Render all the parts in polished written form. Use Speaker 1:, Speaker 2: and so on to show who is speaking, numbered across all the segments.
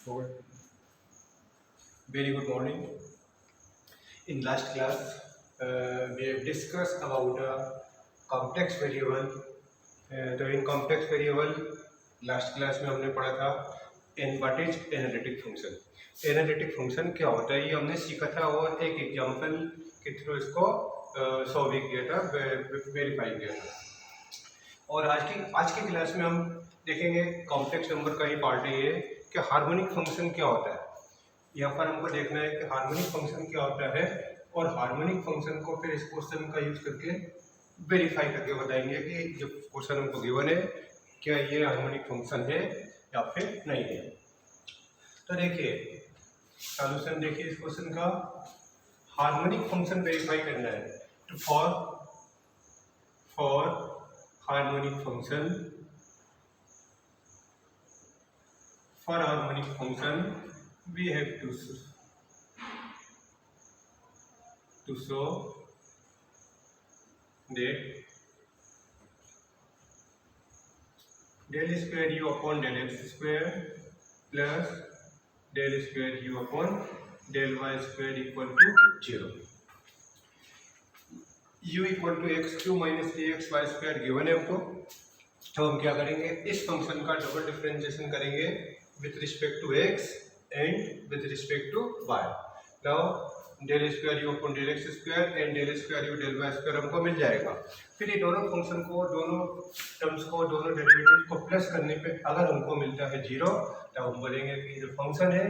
Speaker 1: Good. Very good morning. In last class, we have discussed about a complex variable. तो in complex variable last class में हमने पढ़ा था what is analytic function. Analytic function क्या होता है ये हमने सीखा था और एक एग्जांपल के थ्रू इसको सॉल्व भी किया था, वेरीफाई किया था। और आज की क्लास में हम देखेंगे कॉम्प्लेक्स नंबर का ही पार्ट है ये कि हार्मोनिक फंक्शन क्या होता है। यहाँ पर हमको देखना है कि हार्मोनिक फंक्शन क्या होता है और हार्मोनिक फंक्शन को फिर इस क्वेश्चन का यूज करके वेरीफाई करके बताएंगे कि जो क्वेश्चन हमको गिवन है क्या ये हार्मोनिक फंक्शन है या फिर नहीं है। तो देखिए सॉल्यूशन देखिए इस क्वेश्चन का। हार्मोनिक फंक्शन वेरीफाई करना है तो for harmonic function we have to show that del square u upon del x square plus del square u upon del y square equal to 0। u equal to x cube minus a x y square given है हमको। तो हम क्या करेंगे इस function का double differentiation करेंगे with respect to x and with respect to y. Now del square u upon del x square and del square u del y square हमको मिल जाएगा। फिर ये दोनों फंक्शन को दोनों टर्म्स को दोनों डेरिवेटिव को प्लस करने पे अगर हमको मिलता है 0 तो हम बोलेंगे कि जो फंक्शन है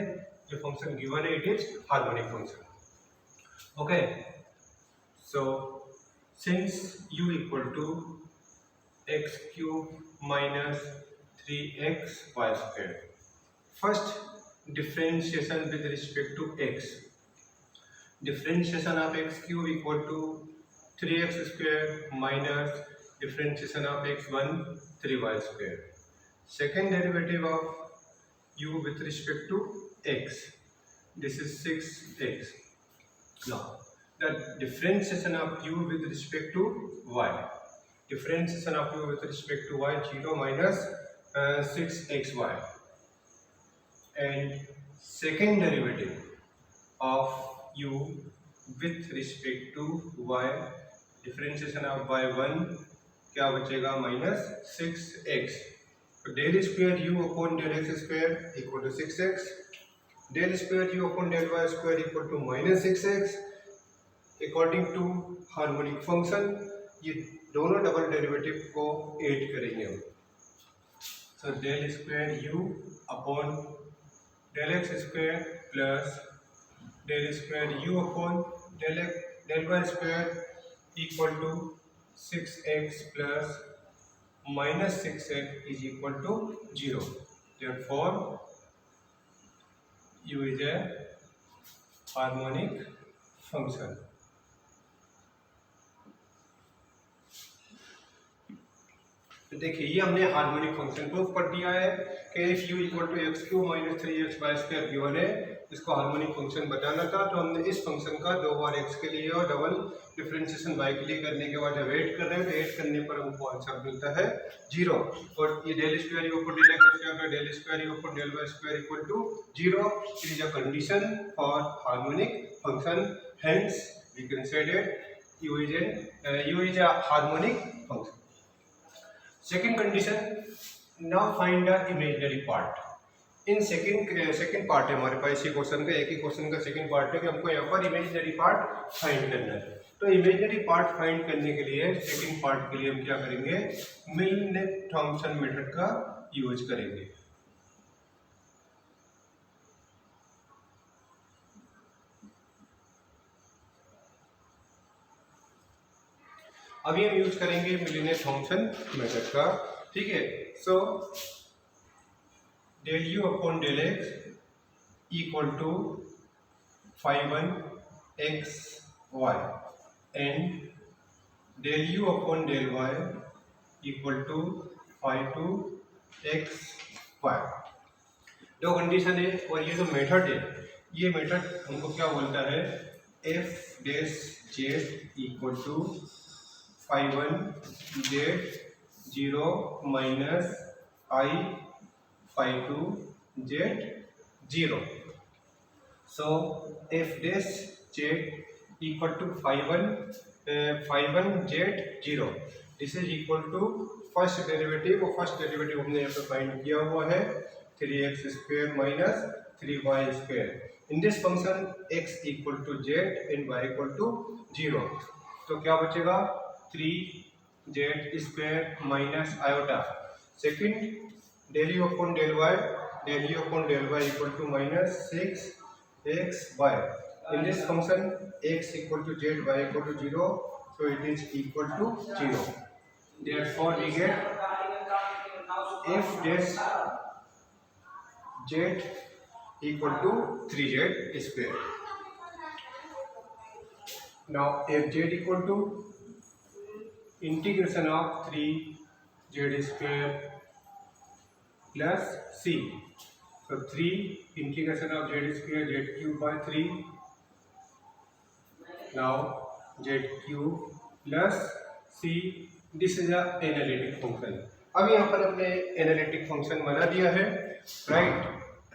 Speaker 1: जो फंक्शन गिवन है it is harmonic function. Okay, so since u equal to x cube minus 3x y square, first differentiation with respect to x, differentiation of x cube equal to 3x square minus differentiation of x1 3y square, second derivative of u with respect to x, this is 6x. Now the differentiation of u with respect to y, differentiation of u with respect to y 0 minus 6xy, and second derivative of u with respect to y, differentiation of y1 क्या बचेगा minus 6x। तो del square u upon del x square equal to 6x, del square u upon del y square equal to minus 6x। According to harmonic function ये दोनों double derivative को add करेंगे हम। So del square u upon del x square plus del square u upon del y square equal to 6x plus minus 6x is equal to 0। Therefore u is a harmonic function. तो देखिए ये हमने harmonic function proof कर दिया है कि if u equal to x cube minus 3x y square given है, इसको हार्मोनिक फंक्शन बताना था। तो हमने इस फंक्शन का 2 बार x के लिए और डबल डिफरेंशिएशन y के लिए करने के बाद जब ऐड कर रहे हैं तो ऐड करने पर हमको आंसर मिलता है 0। और ये del square u upon del x square del square u upon del y square equal to 0 is a condition for harmonic function, hence we can say that u is a harmonic function. Second condition, now find the imaginary part. In second part है हमारे पास इसी question का, एक ही question का second part है कि हमको यहाँ पर इमेजिनरी पार्ट फाइंड करना है। तो इमेजिनरी पार्ट फाइंड करने के लिए सेकेंड पार्ट के लिए हम क्या करेंगे मिलने थॉम्सन मेथड का यूज करेंगे। अभी हम यूज करेंगे मिलने थॉम्सन मेथड का, ठीक है। So del u upon del x equal to 1x y and del u upon del y equal to 2x y. दो कंडीशन है और ये जो मेथड है ये मेथड हमको क्या बोलता है f dash z equal to 1z 0 minus i 2z 0. So f dash z equal to phi 1 z 0. This is equal to first derivative, और फर्स्ट डेरिवेटिव हमने यहाँ पे फाइंड किया हुआ है 3x square minus 3y square. In this function x equal to z and y equal to 0. तो क्या बचेगा 3z square minus iota. Second del u upon del y equal to minus 6xy. In this function x equal to z, y equal to 0, so it is equal to 0. Therefore we get f dash z equal to 3z square. Now f z equal to integration of 3z square plus c. So 3 integration of z square z cube by 3. Now z cube plus c. This is a analytic function. अब यहाँ पर हमने analytic function बना दिया है, right.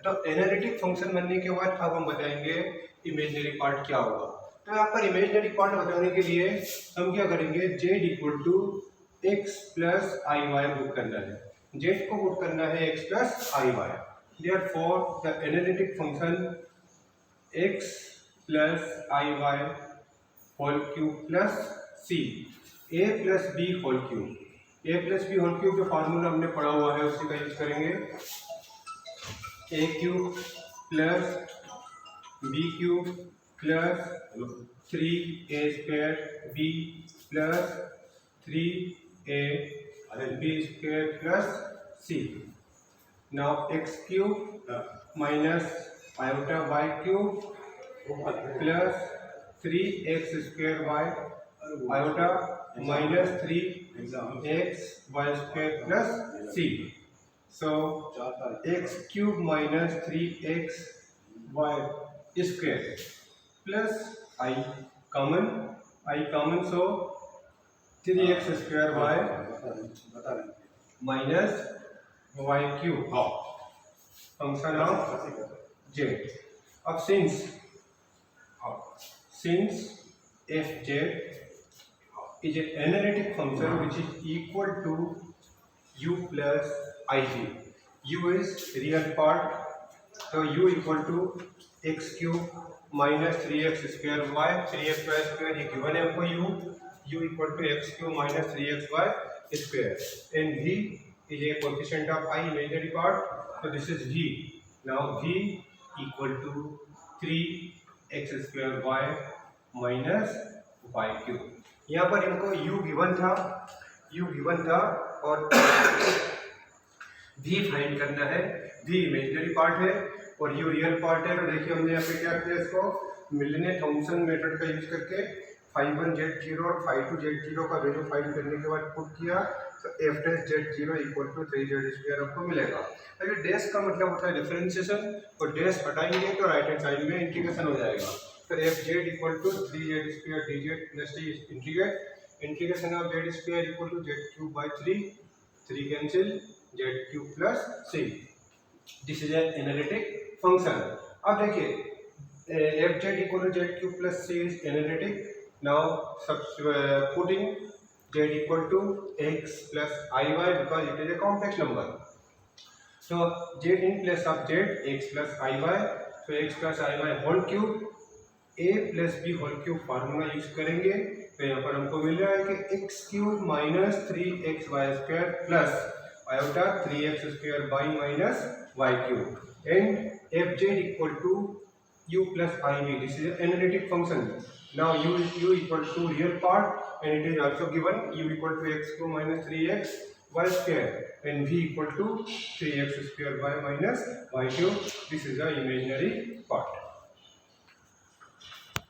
Speaker 1: तो analytic function बनने के बाद अब हम बताएंगे इमेजिनरी पार्ट क्या होगा. तो यहाँ पर इमेजिनरी पार्ट बताने के लिए हम क्या करेंगे, z equal to x plus i y put करना है. z को पुट करना है x plus i y. Therefore the analytic function x plus i y whole cube plus c a plus b whole cube. a plus b whole cube जो formula हमने पढ़ा हुआ है उसी का यूज करेंगे. a cube plus b cube plus 3a square b plus 3a b square plus c. Now x cube minus iota y cube plus 3x square y iota minus 3x y square plus c. So x cube minus 3x y square plus I common, so 3x square y minus y cube function of z. अब since fz is an analytic function which is equal to u plus ig. U is real part, so u equal to x cube minus 3x square y. 3x y square ये given है हमको u equal to x cube minus 3x y square, and v is a coefficient of I, imaginary part, so this is v. Now v equal to 3x square y minus y cube. यहाँ पर इनको u given था और v find करना है. v imaginary part है और u real part है. तो देखिए हमने यहाँ पे क्या किया, इसको मिलने थॉमसन मेथड का यूज करके phi 1 z0 और phi 2 z0 का वैल्यू फाइंड करने के बाद पुट किया. तो f dash z0 equal to 3z square आपको मिलेगा. अगर डैश का मतलब होता है डिफरेंशिएशन, और डैश हटाएंगे तो राइट हैंड साइड में इंटीग्रेशन हो जाएगा. तो f z equal to 3z square d z plus t integration of z square equal to z cube by 3 cancel z cube plus c. This is an analytic function. अब देखिए f z equal to z cube plus c is analytic. Now putting z equal to x plus i y because it is a complex number. So Z in place of z x plus i y, so x plus i y whole cube a plus b whole cube formula use करेंगे. तो यहाँ पर हमको मिल रहा है कि x cube minus 3x y square plus iota 3x square by minus y cube and f z equal to u plus i v. This is analytic function. Now u equal to real part and it is also given u equal to x cube minus 3x y square and v equal to 3x square by minus y cube. This is a imaginary part.